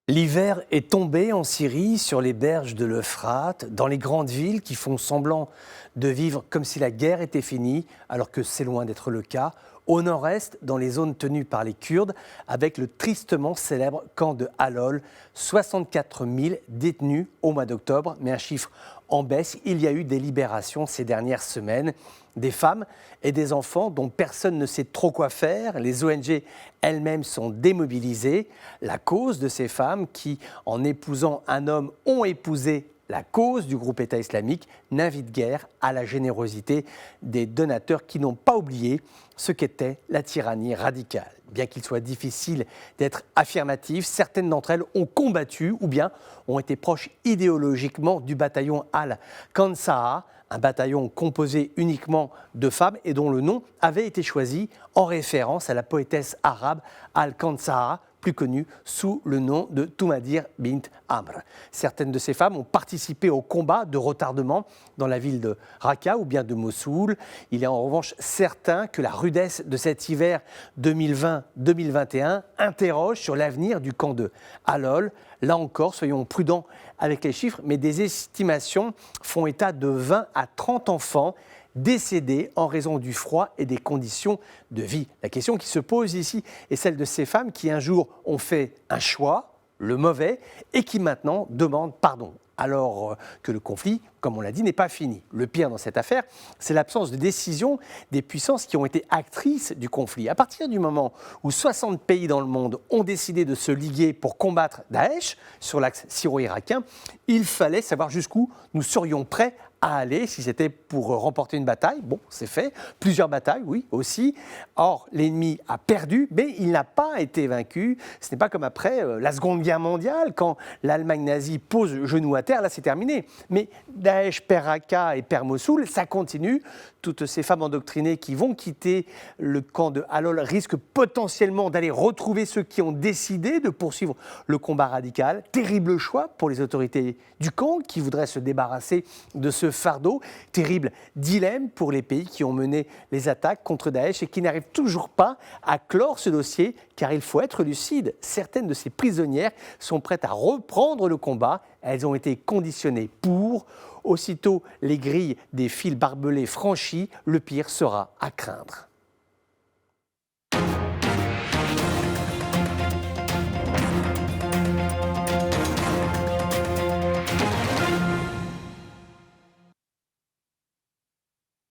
L'hiver est tombé en Syrie, sur les berges de l'Euphrate, dans les grandes villes qui font semblant de vivre comme si la guerre était finie, alors que c'est loin d'être le cas. Au nord-est, dans les zones tenues par les Kurdes, avec le tristement célèbre camp de Halol, 64 000 détenus au mois d'octobre, mais un chiffre en baisse. Il y a eu des libérations ces dernières semaines. Des femmes et des enfants dont personne ne sait trop quoi faire. Les ONG elles-mêmes sont démobilisées. La cause de ces femmes qui, en épousant un homme, ont épousé la cause du groupe État islamique, n'invite guère à la générosité des donateurs qui n'ont pas oublié ce qu'était la tyrannie radicale. Bien qu'il soit difficile d'être affirmatif, certaines d'entre elles ont combattu ou bien ont été proches idéologiquement du bataillon Al-Kansaha, un bataillon composé uniquement de femmes et dont le nom avait été choisi en référence à la poétesse arabe Al-Kansaha, plus connue sous le nom de Toumadir bint Amr. Certaines de ces femmes ont participé au combat de retardement dans la ville de Raqqa ou bien de Mossoul. Il est en revanche certain que la rudesse de cet hiver 2020-2021 interroge sur l'avenir du camp de Halol. Là encore, soyons prudents avec les chiffres, mais des estimations font état de 20 à 30 enfants décédés en raison du froid et des conditions de vie. La question qui se pose ici est celle de ces femmes qui un jour ont fait un choix, le mauvais, et qui maintenant demandent pardon. Alors que le conflit, comme on l'a dit, n'est pas fini. Le pire dans cette affaire, c'est l'absence de décision des puissances qui ont été actrices du conflit. À partir du moment où 60 pays dans le monde ont décidé de se liguer pour combattre Daesh sur l'axe syro-irakien, il fallait savoir jusqu'où nous serions prêts à aller si c'était pour remporter une bataille. Bon, c'est fait. Plusieurs batailles, oui, aussi. Or, l'ennemi a perdu, mais il n'a pas été vaincu. Ce n'est pas comme après la Seconde Guerre mondiale, quand l'Allemagne nazie pose le genou à terre, là c'est terminé. Mais Daesh perd Raqqa et perd Mossoul, ça continue. Toutes ces femmes endoctrinées qui vont quitter le camp de Halol risquent potentiellement d'aller retrouver ceux qui ont décidé de poursuivre le combat radical. Terrible choix pour les autorités du camp qui voudraient se débarrasser de ce fardeau. Terrible dilemme pour les pays qui ont mené les attaques contre Daesh et qui n'arrivent toujours pas à clore ce dossier, car il faut être lucide. Certaines de ces prisonnières sont prêtes à reprendre le combat. Elles ont été conditionnées pour. Aussitôt les grilles des fils barbelés franchies, le pire sera à craindre.